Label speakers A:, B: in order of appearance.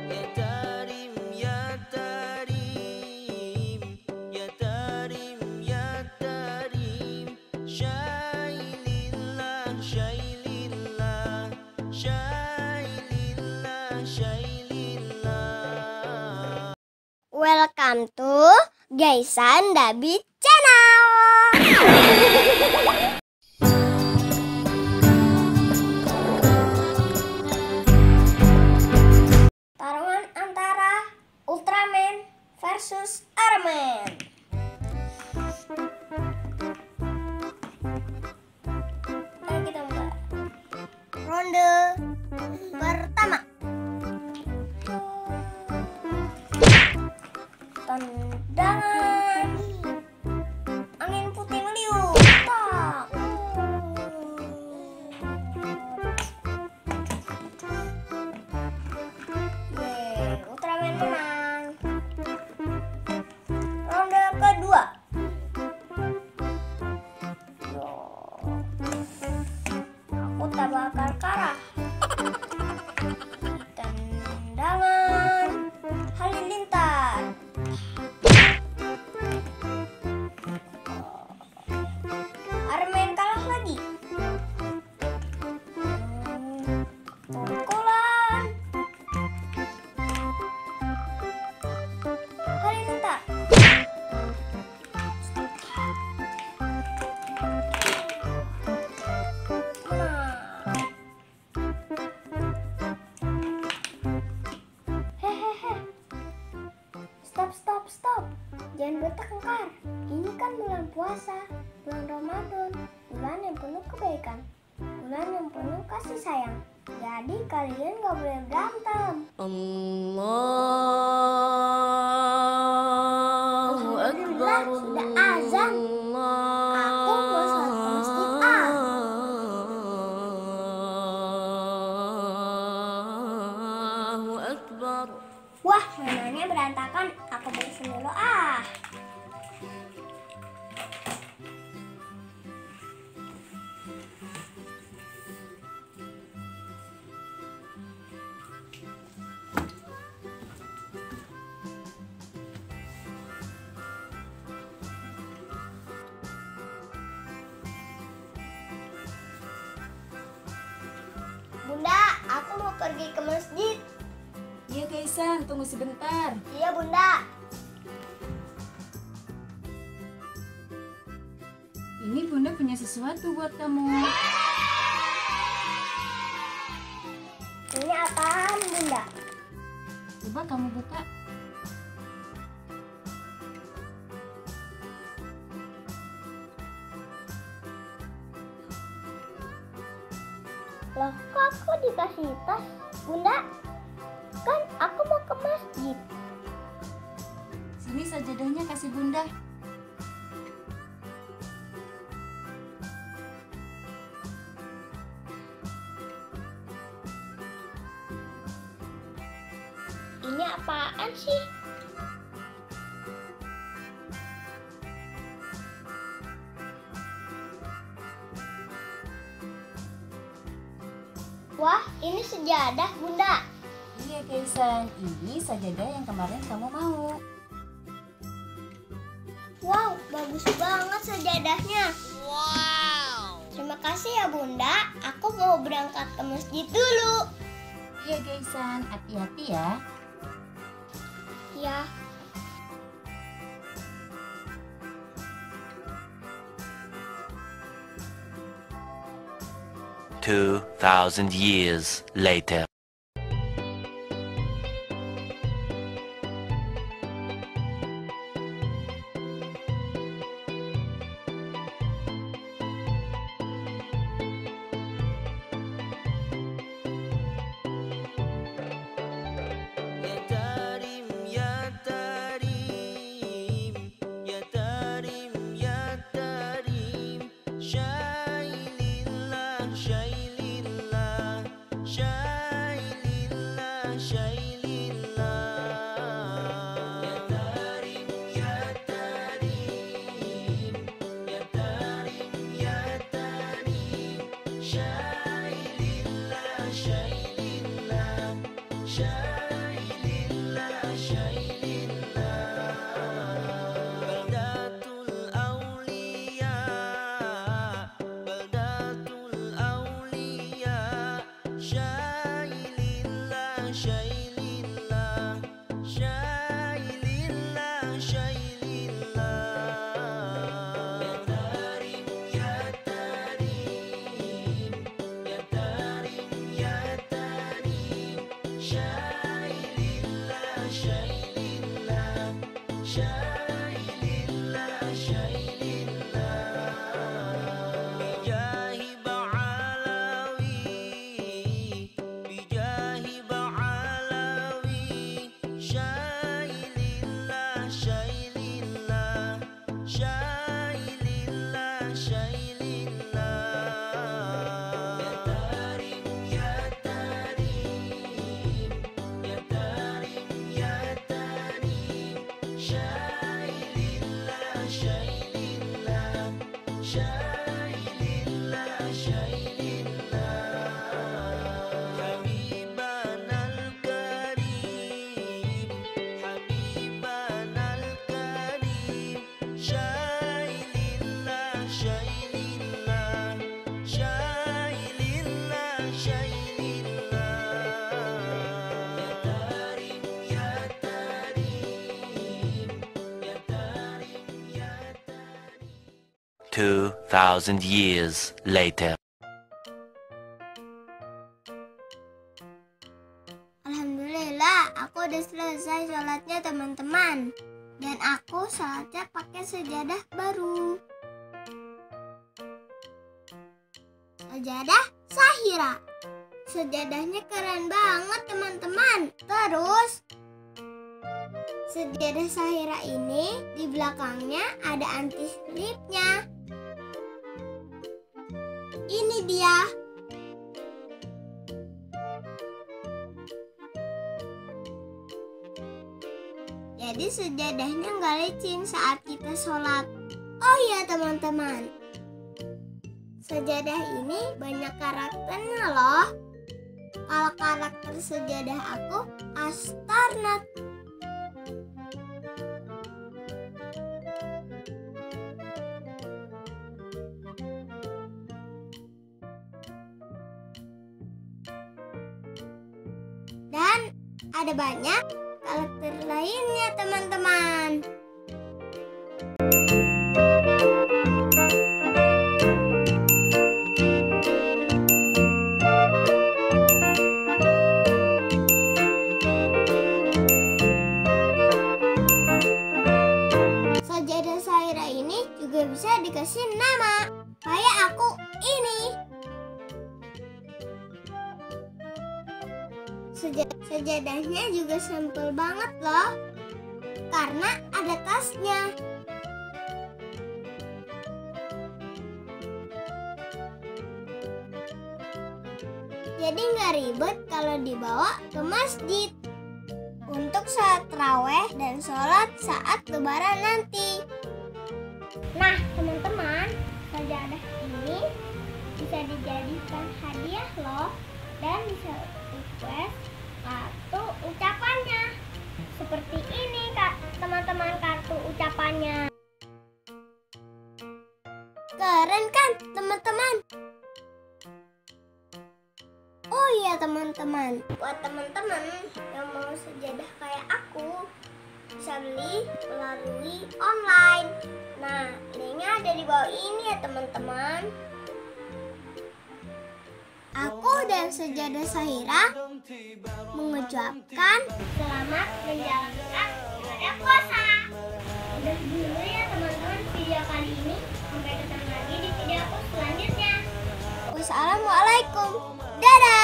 A: Ya Tarim, ya Tarim, ya Tarim, ya Tarim. Syailillah, syailillah, syailillah, syailillah.
B: Welcome to Gaisan Dabi Channel. Tarungan antara Ultraman versus Ironman. Ayo kita mulai. Ronde pertama. Tendangan angin putih meliuk. Tak. Yeay, Ultraman menang. Ronde kedua. Aku tak bakal kalah. Tendangan halilintar. Ironman kalah lagi. Pukulan halilintar. Hehehe. Stop. Jangan bertengkar. Ini kan bulan puasa, bulan Ramadan, bulan yang penuh kebaikan, bulan yang penuh kasih sayang. Jadi kalian gak boleh berantem.
A: Allahu Akbar.
B: Sudah azan. Aku mau sholat ke masjid.
A: Allahu Akbar.
B: Wah, mainannya berantakan. Aku bersihin dulu. Bunda, aku mau pergi ke masjid.
C: Iya Kaisan, tunggu sebentar.
B: Iya Bunda.
C: Ini Bunda punya sesuatu buat kamu.
B: Ini apaan Bunda?
C: Coba kamu buka.
B: Loh, kok aku dikasih tas? Bunda, kan aku mau ke masjid.
C: Sini sajadahnya kasih Bunda.
B: Ini apaan sih? Wah, ini sejadah Bunda.
C: Iya Kaisan, ini sajadah yang kemarin kamu mau.
B: Wow, bagus banget sejadahnya. Wow. Terima kasih ya Bunda. Aku mau berangkat ke masjid dulu.
C: Iya Kaisan, hati-hati ya.
B: Ya.
D: 2,000 years later.
A: Ya Tarim, ya Tarim, ya Tarim, ya Tarim. Syailillah, syailillah, syailillah, syailillah. Ya Tarim, ya Tarim, ya Tarim, ya Tarim. Syailillah, syailillah, syailillah. شيء لله شيء لله شيء لله يا تريم يا تريم يا تريم يا تريم شيء لله شيء لله شيء لله شيء لله بجاه بعلوي بجاه بعلوي شيء لله شيء لله شيء لله شيء لله يا تريم يا تريم يا تريم يا تريم شيء لله شيء لله شيء لله شيء لله حبيبنا الكريم حبيبنا الكريم شيء لله شيء لله شيء لله شيء لله يا تريم يا تريم يا تريم يا تريم
D: 2,000 years later.
B: Alhamdulillah, aku udah selesai sholatnya teman-teman. Dan aku sholatnya pakai sejadah baru. Sejadah Sahira. Sejadahnya keren banget teman-teman. Terus, sejadah Sahira ini di belakangnya ada anti slipnya. Ini dia. Jadi sejadahnya nggak licin saat kita sholat. Oh iya teman-teman, sejadah ini banyak karakternya loh. Kalau karakter sejadah aku Astarnat. Dan ada banyak karakter lainnya teman-teman. Sajadah Sahira ini juga bisa dikasih nama. Kayak aku ini. Sejadahnya juga simpel banget loh, karena ada tasnya. Jadi nggak ribet kalau dibawa ke masjid untuk sholat tarawih dan sholat saat lebaran nanti. Nah teman-teman, sajadah ini bisa dijadikan hadiah loh, dan bisa request kartu ucapannya. Seperti ini kak teman-teman, kartu ucapannya. Keren kan teman-teman? Oh iya teman-teman, buat teman-teman yang mau sejadah kayak aku, bisa beli melalui online. Nah, linknya ada di bawah ini ya teman-teman. Aku dan Sejadah Sahira mengucapkan selamat menjalankan ibadah puasa. Udah dulu ya teman-teman video kali ini. Sampai ketemu lagi di video aku selanjutnya. Wassalamualaikum. Dadah.